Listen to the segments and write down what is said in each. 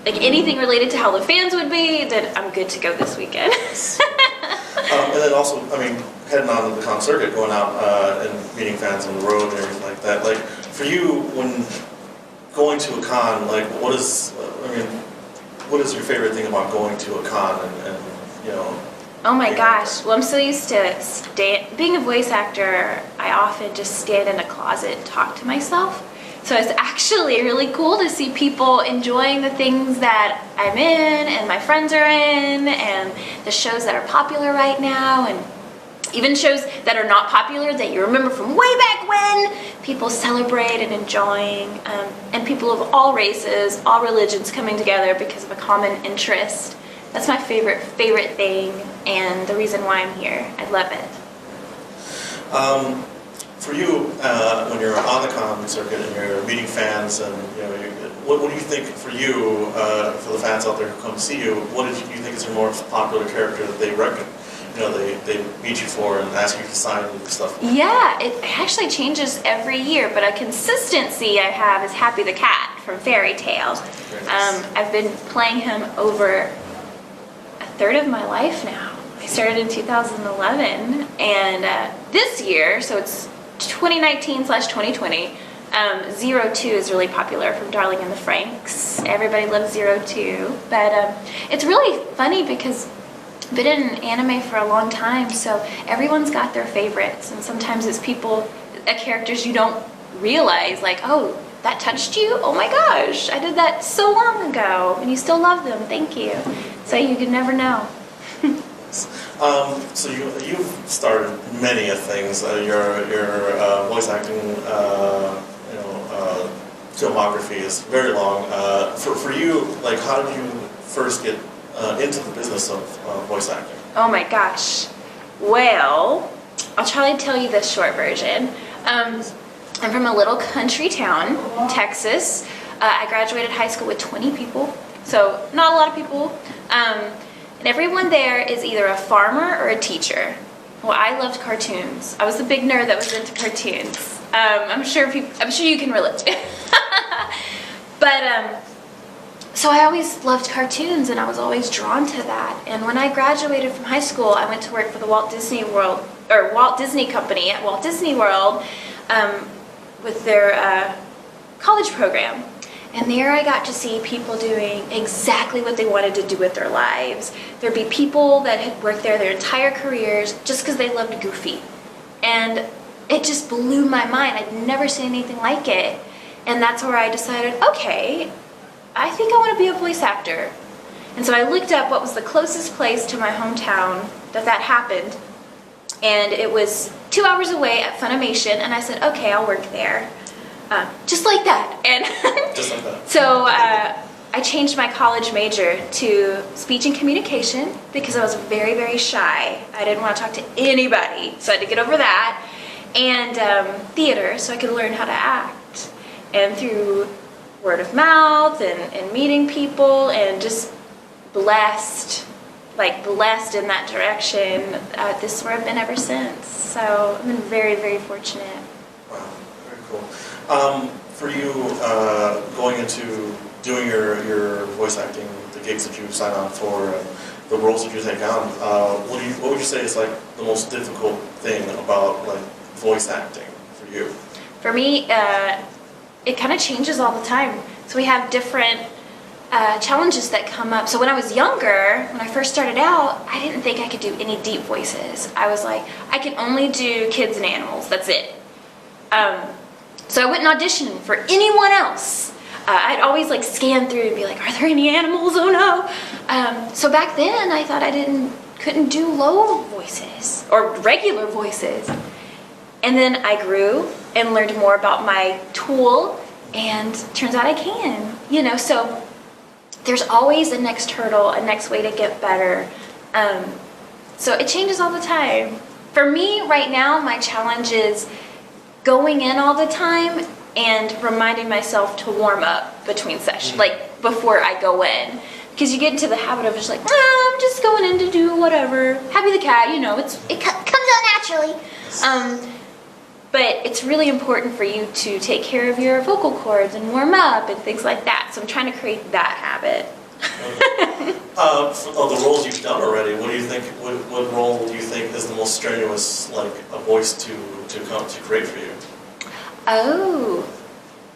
like anything related to how the fans would be, then I'm good to go this weekend. And then also, I mean, heading on to the con circuit, going out and meeting fans on the road and everything like that. Like, for you, when going to a con, like, what is your favorite thing about going to a con and you know? Oh my gosh, well, I'm so used to being a voice actor. I often just stand in a closet and talk to myself. So it's actually really cool to see people enjoying the things that I'm in and my friends are in, and the shows that are popular right now, and even shows that are not popular that you remember from way back when. People celebrate and enjoying, and people of all races, all religions coming together because of a common interest. That's my favorite thing, and the reason why I'm here. I love it. For you, when you're on the con circuit and you're meeting fans, and you know, what do you think for you, for the fans out there who come to see you, what do you think is your most popular character that they reckon, you know, they meet you for and ask you to sign and stuff? Yeah, it actually changes every year, but a consistency I have is Happy the Cat from Fairy Tale. I've been playing him over a third of my life now. I started in 2011, and this year, so it's 2019/2020, 02 is really popular from Darling in the Franxx. Everybody loves 02, but it's really funny because I've been in anime for a long time, so everyone's got their favorites, and sometimes it's characters you don't realize, like, oh, that touched you? Oh my gosh, I did that so long ago, and you still love them, thank you. So you could never know. So you've started many of things. Your voice acting, filmography is very long. For you, like, how did you first get into the business of voice acting? Oh my gosh. Well, I'll try to tell you the short version. I'm from a little country town in Texas. I graduated high school with 20 people, so not a lot of people. And everyone there is either a farmer or a teacher. Well, I loved cartoons. I was the big nerd that was into cartoons. I'm sure you can relate. But so I always loved cartoons, and I was always drawn to that. And when I graduated from high school, I went to work for the Walt Disney Company at Walt Disney World with their college program. And there I got to see people doing exactly what they wanted to do with their lives. There'd be people that had worked there their entire careers just because they loved Goofy. And it just blew my mind. I'd never seen anything like it. And that's where I decided, okay, I think I want to be a voice actor. And so I looked up what was the closest place to my hometown that happened. And it was 2 hours away at Funimation, and I said, okay, I'll work there. Just like that. And Just like that. So I changed my college major to speech and communication because I was very, very shy. I didn't want to talk to anybody, so I had to get over that. And theater, so I could learn how to act. And through word of mouth and meeting people and just blessed in that direction, this is where I've been ever since. So I've been very, very fortunate. Wow, very cool. For you, going into doing your voice acting, the gigs that you sign on for, the roles that you take on, what would you say is like the most difficult thing about like voice acting for you? For me, it kind of changes all the time. So we have different challenges that come up. So when I was younger, when I first started out, I didn't think I could do any deep voices. I was like, I can only do kids and animals, that's it. So I went and auditioned for anyone else. I'd always like scan through and be like, are there any animals? Oh no. So back then I thought I couldn't do low voices or regular voices. And then I grew and learned more about my tool, and turns out I can, so there's always a next hurdle, a next way to get better. So it changes all the time. For me right now, my challenge is going in all the time and reminding myself to warm up between sessions, like before I go in. Because you get into the habit of just like, I'm just going in to do whatever. Happy the cat, it comes out naturally. But it's really important for you to take care of your vocal cords and warm up and things like that. So I'm trying to create that habit. Of the roles you've done already, what do you think? What role do you think is the most strenuous, like a voice to create for you? Oh,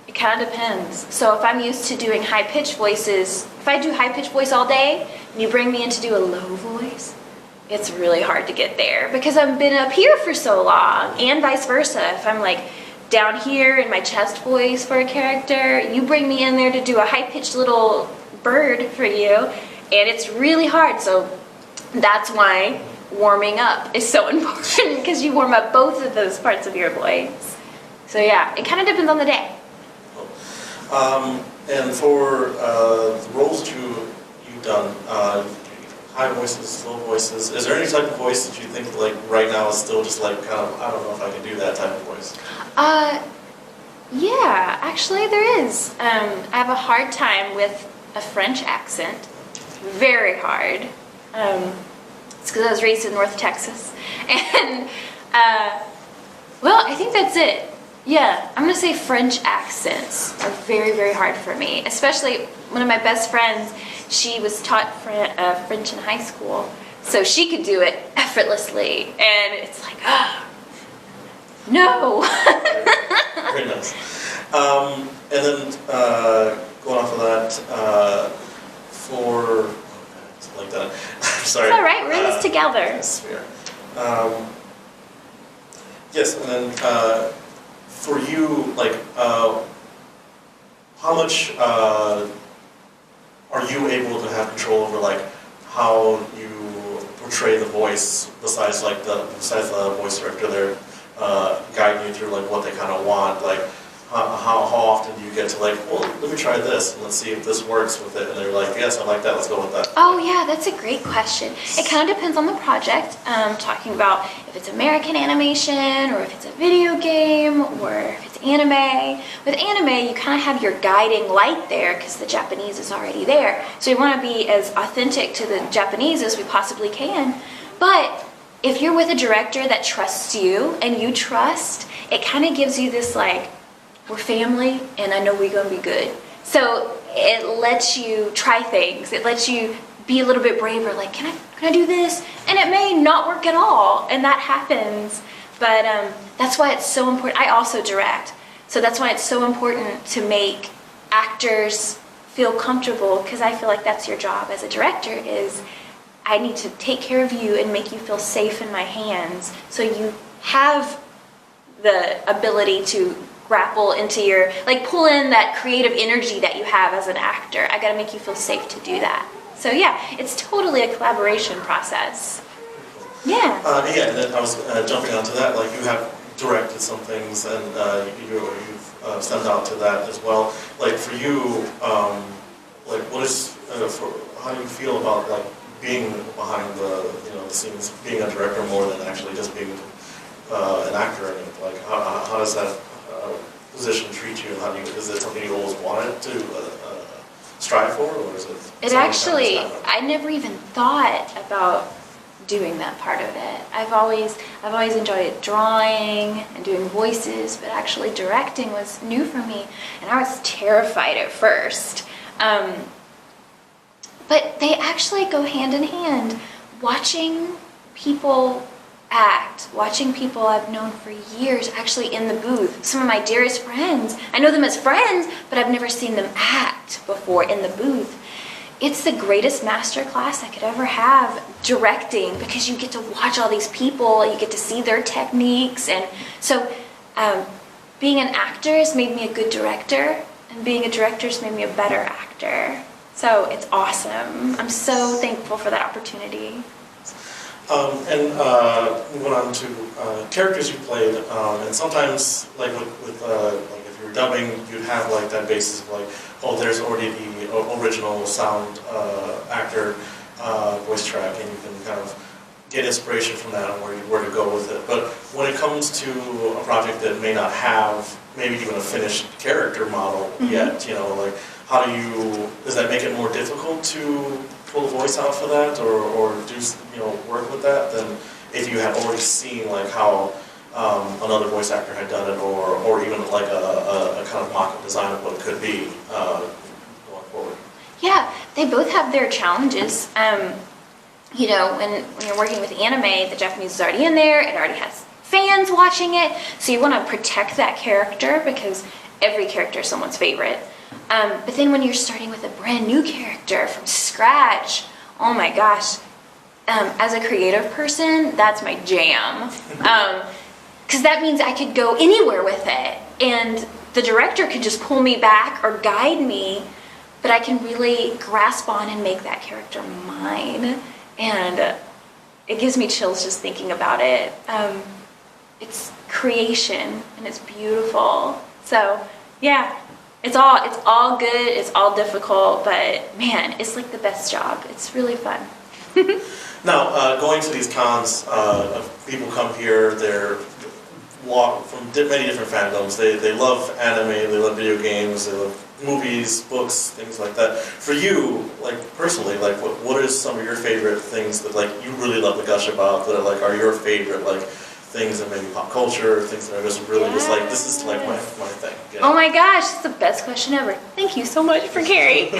it kind of depends. So if I'm used to doing high-pitched voices, if I do high-pitched voice all day and you bring me in to do a low voice, it's really hard to get there because I've been up here for so long, and vice versa. If I'm like down here in my chest voice for a character, you bring me in there to do a high-pitched little bird for you, and it's really hard. So that's why warming up is so important, because you warm up both of those parts of your voice. So yeah, it kind of depends on the day. And for the roles that you've done, high voices, low voices, is there any type of voice that you think like right now is still just like kind of, I don't know if I can do that type of voice? Yeah, actually there is. I have a hard time with a French accent. Very hard. It's because I was raised in North Texas. And, well, I think that's it. Yeah, I'm going to say French accents are very, very hard for me. Especially one of my best friends, she was taught French in high school. So she could do it effortlessly. And it's like, no. Very nice. And then going off of that, for like that. I'm sorry. It's all right. We're in this together. Yes, we are. Yes, and then for you, like, how much are you able to have control over, like, how you portray the voice besides the voice director there guiding you through like what they kind of want, like? How often do you get to like, well, let me try this and let's see if this works with it, and they're like, yes, I like that, let's go with that? Oh yeah, that's a great question. It kind of depends on the project. Talking about if it's American animation or if it's a video game or if it's anime. With anime, you kind of have your guiding light there because the Japanese is already there. So you want to be as authentic to the Japanese as we possibly can. But if you're with a director that trusts you and you trust, it kind of gives you this like, we're family, and I know we're going to be good. So it lets you try things. It lets you be a little bit braver, like, can I do this? And it may not work at all, and that happens. But that's why it's so important. I also direct. So that's why it's so important to make actors feel comfortable, because I feel like that's your job as a director, is I need to take care of you and make you feel safe in my hands so you have the ability to grapple into your, like, pull in that creative energy that you have as an actor. I gotta make you feel safe to do that. So yeah, it's totally a collaboration process. Yeah. Yeah, and then I was jumping onto that, like you have directed some things and you've stepped out to that as well. Like for you, like what is, how do you feel about like being behind the scenes, being a director more than actually just being an actor in it? Like how does that position treat you? Is it something you always wanted to strive for, or is it? It actually, I never even thought about doing that part of it. I've always enjoyed drawing and doing voices, but actually directing was new for me, and I was terrified at first. But they actually go hand in hand. Watching people act, watching people I've known for years actually in the booth. Some of my dearest friends, I know them as friends, but I've never seen them act before in the booth. It's the greatest master class I could ever have, directing, because you get to watch all these people, you get to see their techniques, and so being an actor has made me a good director, and being a director has made me a better actor. So it's awesome. I'm so thankful for that opportunity. And moving on to characters you played, and sometimes like with like if you're dubbing, you'd have like that basis of like, oh, there's already the original sound actor voice track, and you can kind of get inspiration from that and where to go with it. But when it comes to a project that may not have maybe even a finished character model yet, like how do you, does that make it more difficult to pull the voice out for that, or do work with that than if you had already seen like how another voice actor had done it, or even like a kind of mock-up design of what it could be going forward? Yeah, they both have their challenges. You know, when you're working with anime, the Japanese is already in there, it already has fans watching it, so you want to protect that character because every character is someone's favorite. But then when you're starting with a brand new character from scratch, oh my gosh, as a creative person, that's my jam. Because that means I could go anywhere with it, and the director could just pull me back or guide me, but I can really grasp on and make that character mine. And it gives me chills just thinking about it. It's creation, and it's beautiful. So yeah, it's all good, it's all difficult, but man, it's like the best job. It's really fun. Now, going to these cons, people come here, they're from many different fandoms. They love anime, they love video games, they love movies, books, things like that. For you, like personally, like what is some of your favorite things that like you really love to gush about, that are your favorite like things in maybe pop culture, things that are just really just like, this is like my thing. You know? Oh my gosh, it's the best question ever. Thank you so much for caring.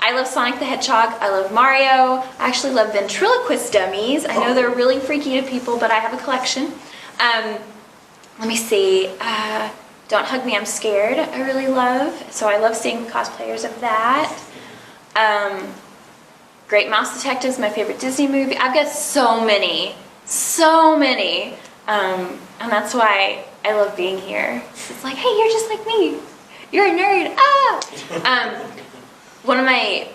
I love Sonic the Hedgehog, I love Mario, I actually love ventriloquist dummies. I know they're really freaky to people, but I have a collection. Let me see, Don't Hug Me, I'm Scared, I really love. So I love seeing cosplayers of that. Great Mouse Detective is my favorite Disney movie. I've got so many. And that's why I love being here. It's like, hey, you're just like me. You're a nerd. Ah! One of my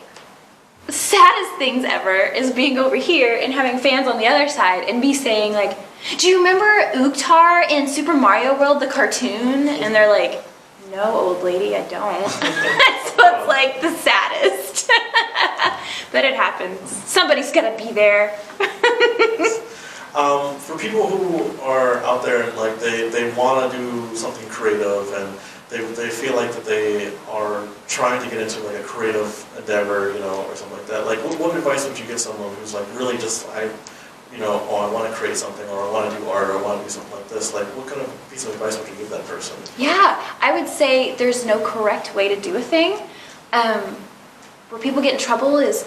saddest things ever is being over here and having fans on the other side and me saying like, do you remember Uktar in Super Mario World, the cartoon? And they're like, no, old lady, I don't. So it's like the saddest. But it happens. Somebody's gonna be there. For people who are out there and like they want to do something creative and they feel like that they are trying to get into like a creative endeavor, you know, or something like that. Like, what advice would you give someone who's like really just I want to create something, or I want to do art, or I want to do something like this? Like, what kind of piece of advice would you give that person? Yeah, I would say there's no correct way to do a thing. Where people get in trouble is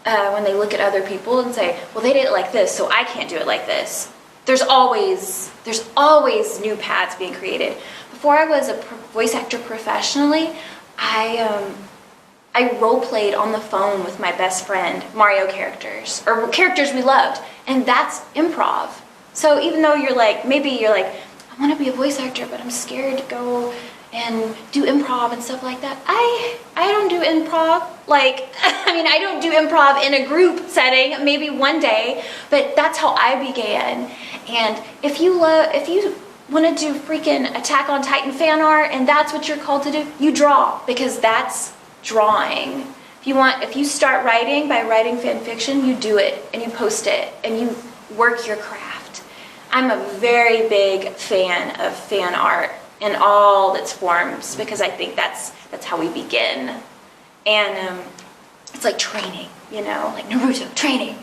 when they look at other people and say, well, they did it like this, so I can't do it like this. There's always new paths being created. Before I was a voice actor professionally, I role-played on the phone with my best friend Mario characters, or characters we loved, and that's improv. So even though maybe you're like, I want to be a voice actor, but I'm scared to go and do improv and stuff like that. I don't do improv. I don't do improv in a group setting, maybe one day, but that's how I began. And if you want to do freaking Attack on Titan fan art and that's what you're called to do, you draw, because that's drawing. If you start writing by writing fan fiction, you do it and you post it and you work your craft. I'm a very big fan of fan art in all its forms, because I think that's how we begin. And it's like training, like Naruto, training.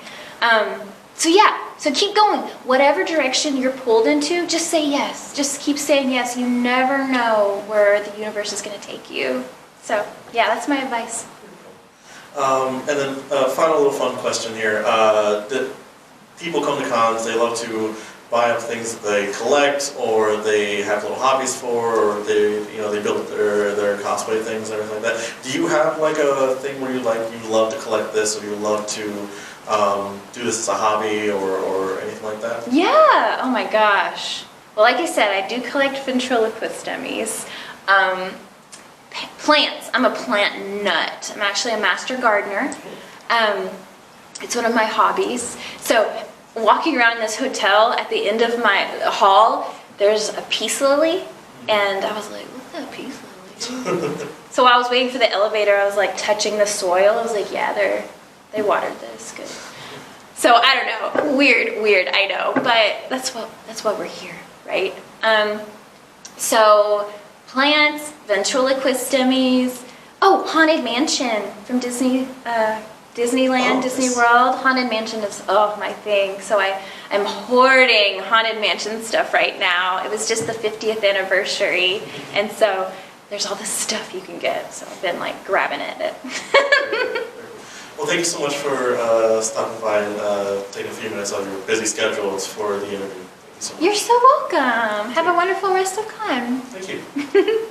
So keep going. Whatever direction you're pulled into, just say yes. Just keep saying yes. You never know where the universe is going to take you. So yeah, that's my advice. And then final little fun question here. That people come to cons, they love to buy up things that they collect, or they have little hobbies for, or they build their cosplay things and everything like that. Do you have like a thing where you love to collect this, or you love to do this as a hobby, or anything like that? Yeah. Oh my gosh. Well, like I said, I do collect ventriloquist dummies. Plants. I'm a plant nut. I'm actually a master gardener. It's one of my hobbies. So walking around this hotel, at the end of my hall, there's a peace lily, and I was like, what's that peace lily? So while I was waiting for the elevator, I was like touching the soil. I was like, yeah, they watered this good. So I don't know, weird, I know, but that's why we're here, right? So plants, ventriloquist dummies. Oh, Haunted Mansion from Disney Disneyland, Oh, Disney nice. World. Haunted Mansion is, my thing. So I'm hoarding Haunted Mansion stuff right now. It was just the 50th anniversary. And so there's all this stuff you can get. So I've been like grabbing it. Well, thank you so much for stopping by and taking a few minutes out of your busy schedules for the interview. Thank you so much. You're so welcome. Have a wonderful rest of time. Thank you.